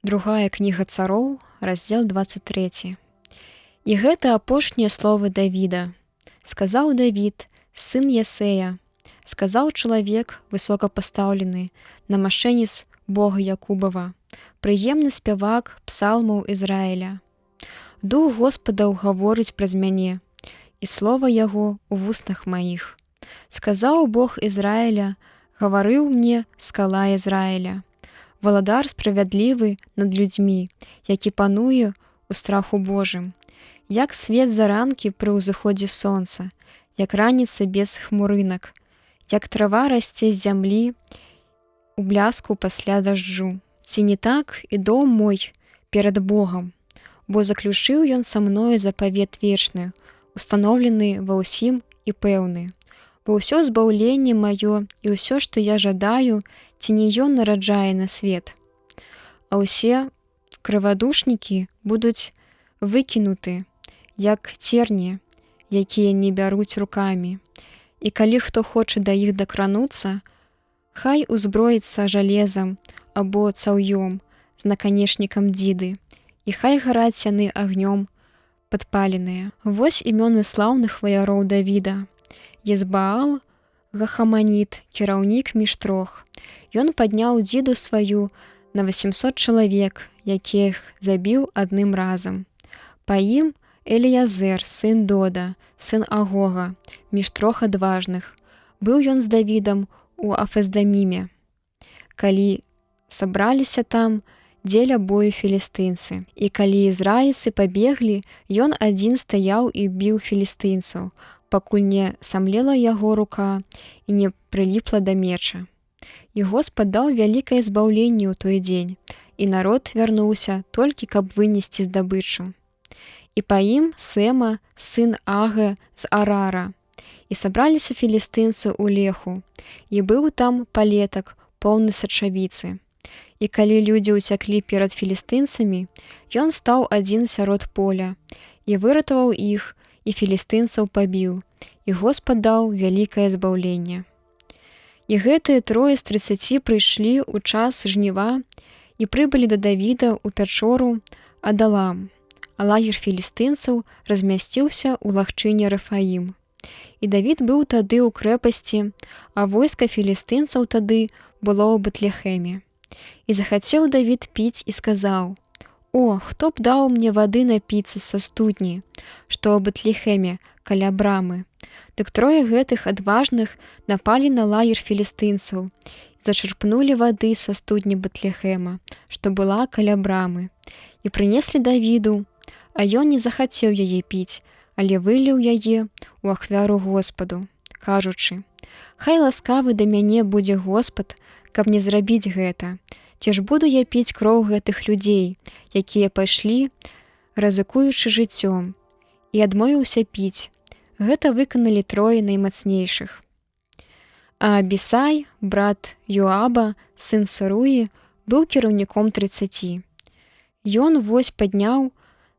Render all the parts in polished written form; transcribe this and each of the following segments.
Другая кніга цароў, раздзел 23. І гэта апошнія словы Давіда. Сказаў Давід, сын Ясея, сказаў чалавек высокапастаўлены, намашэнец Бога Якубава, прыемны спявак псалмаў Ізраіля. Дух Господаў гаворыць праз мяне, і слова яго ў вуснах маіх. Сказаў Бог Ізраіля, гаварыў мне скала Ізраіля. Валадар справядлівы над людзьмі, які пануе ў страху Божым. Як свет заранкі пры ўзыходзе сонца, як раніца без хмурынак, як трава расце з зямлі у бляску пасля дажджу. Ці не так і дом мой перад Богам, бо заключыў ён са мною запавет вечны, устаноўлены ва ўсім і пэўны. Бо ўсё збаўленне маё і ўсё, што я жадаю, ці не ён нараджае на свет. А ўсе крывадушнікі будуць выкінуты, як церні, якія не бяруць рукамі. І калі хто хоча да іх дакрануцца, хай узброіцца жалезам або цаўём з наканечнікам дзіды, і хай гараць яны агнём падпаленыя. Вось імёны слаўных ваяроў Давіда. Езбаал Гахаманіт, кіраўнік між трох. Ён падняў дзіду сваю на 800 чалавек, якіх забіў адным разам. Па ім Эліязэр, сын Дода, сын Агога, між трох адважных. Быў ён з Давідам у Афездаміме. Калі сабраліся там дзеля бою філістынцы. І калі ізраільцы пабеглі, ён адзін стаяў і біў філістынцаў, пакуль не самлела яго рука і не прыліпла да меча. І Господ даў вялікае збаўленне ў той дзень, і народ вярнуўся толькі, каб вынесці здабычу. І па ім Сэма, сын Ага з Арара. І сабраліся філістынцы ў Леху, і быў там палетак, поўны сачавіцы. І калі людзі ўцяклі перад філістынцамі, ён стаў адзін сярод поля, і выратаваў іх, і філістынцаў пабіў, і Господ даў вялікае збаўленне. І гэтыя трое з 30 прыйшлі ў час жніва і прыбылі да Давіда ў пячору Адалам, а лагер філістынцаў размясціўся ў лагчыне Рэфаім. І Давід быў тады ў крэпасці, а войска філістынцаў тады было ў Бэтлехеме. І захацеў Давід піць і сказаў: «О, хто б даў мне вады напіцца са студні, што ў Бэтлехеме, каля брамы». Дык трое гэтых адважных напалі на лагер філістынцаў і зачарпнулі вады са студні Бэтлехема, што была каля брамы, і прынеслі Давіду, а ён не захацеў яе піць, але выліў яе ў ахвяру Господу, кажучы: «Хай ласкавы да мяне будзе Господ, каб не зрабіць гэта. Ці ж буду я піць кроў гэтых людзей, якія пайшлі, рызыкуючы жыццём?» І адмовіўся піць. Гэта выканалі трое наймацнейшых. А Абісай, брат Йоаба, сын Саруі, быў кіраўніком 30. Ён вось падняў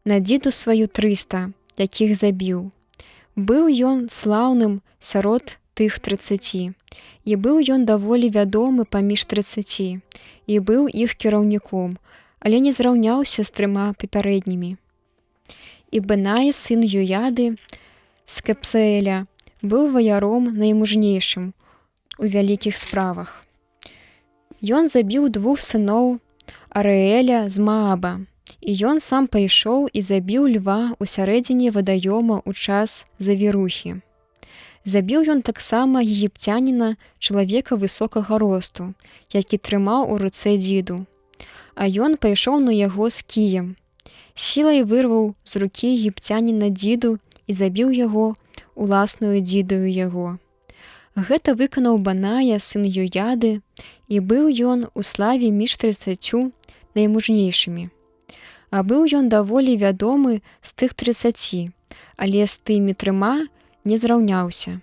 на дзіду сваю 300, якіх забіў. Быў ён слаўным сярод тых 30, і быў ён даволі вядомы паміж 30, і быў іх кіраўніком, але не зраўняўся з 3 папярэднімі. І Бенай, сын Ёяды, з Кэпсаэля, быў ваяром наймужнейшым у вялікіх справах. Ён забіў 2 сыноў Арыэля з Мааба, і ён сам пайшоў і забіў льва ў сярэдзіне вадаёма ў час завірухі. Забіў ён таксама егіпцяніна, чалавека высокага росту, які трымаў у руцэ дзіду. А ён пайшоў на яго з кіем. Сілай вырваў з рукі егіпцяніна дзіду і забіў яго уласную дзідаю яго. Гэта выканаў Баная, сын Ёяды, і быў ён у славе між 30 наймужнейшымі. А быў ён даволі вядомы з тых 30, але з тымі 3 не зраўняўся.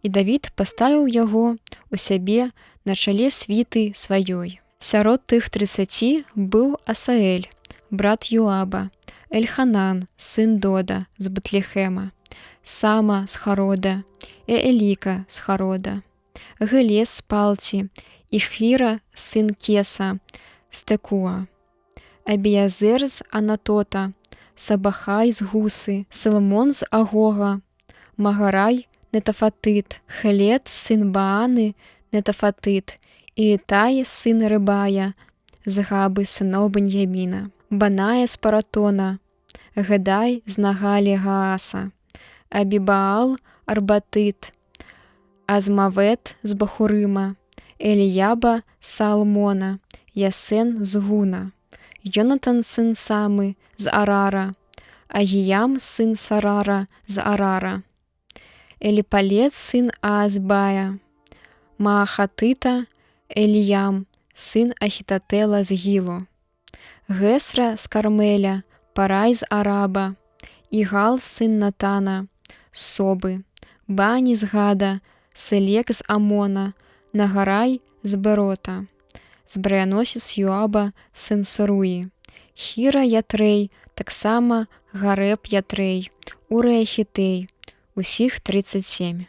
І Давід паставіў яго у сябе на чале світы сваёй. Сярод тых 30 быў Асаэль, брат Йоаба, Эльханан, сын Дода з Бэтлехема, Сама з Харода, Эліка з Харода, Гелес з Палці, і Хвіра, сын Кеса з Текуа. Абіязер з Анатота, Сабахай з Гуси, Соломон з Агога, Магарай Нетофатит, Хелет син Баани Нетофатит, і Ітай син Рибая з Габи синов Бен'яміна, Баная з Паратона, Гедай з Нагалі Гааса, Абібаал Арбатит, Азмавет з Бахурима, Еліяба з Салмона, Ясен з Гуна, Йонатан син Сами з Арара, Агіям син Сарара з Арара, Еліпалет син Аазбая, Маахатита Еліям син Ахітотела з Гіло, Гесра з Кармеля, Парай з Араба, Ігал син Натана з Соби, Бані з Гада, Селек з Амона, Нагарай з Берота, зброяносець Йоаба син Соруї, Хіра Ятрей, так само Гареб Ятрей, Урія Хітей, усіх 37.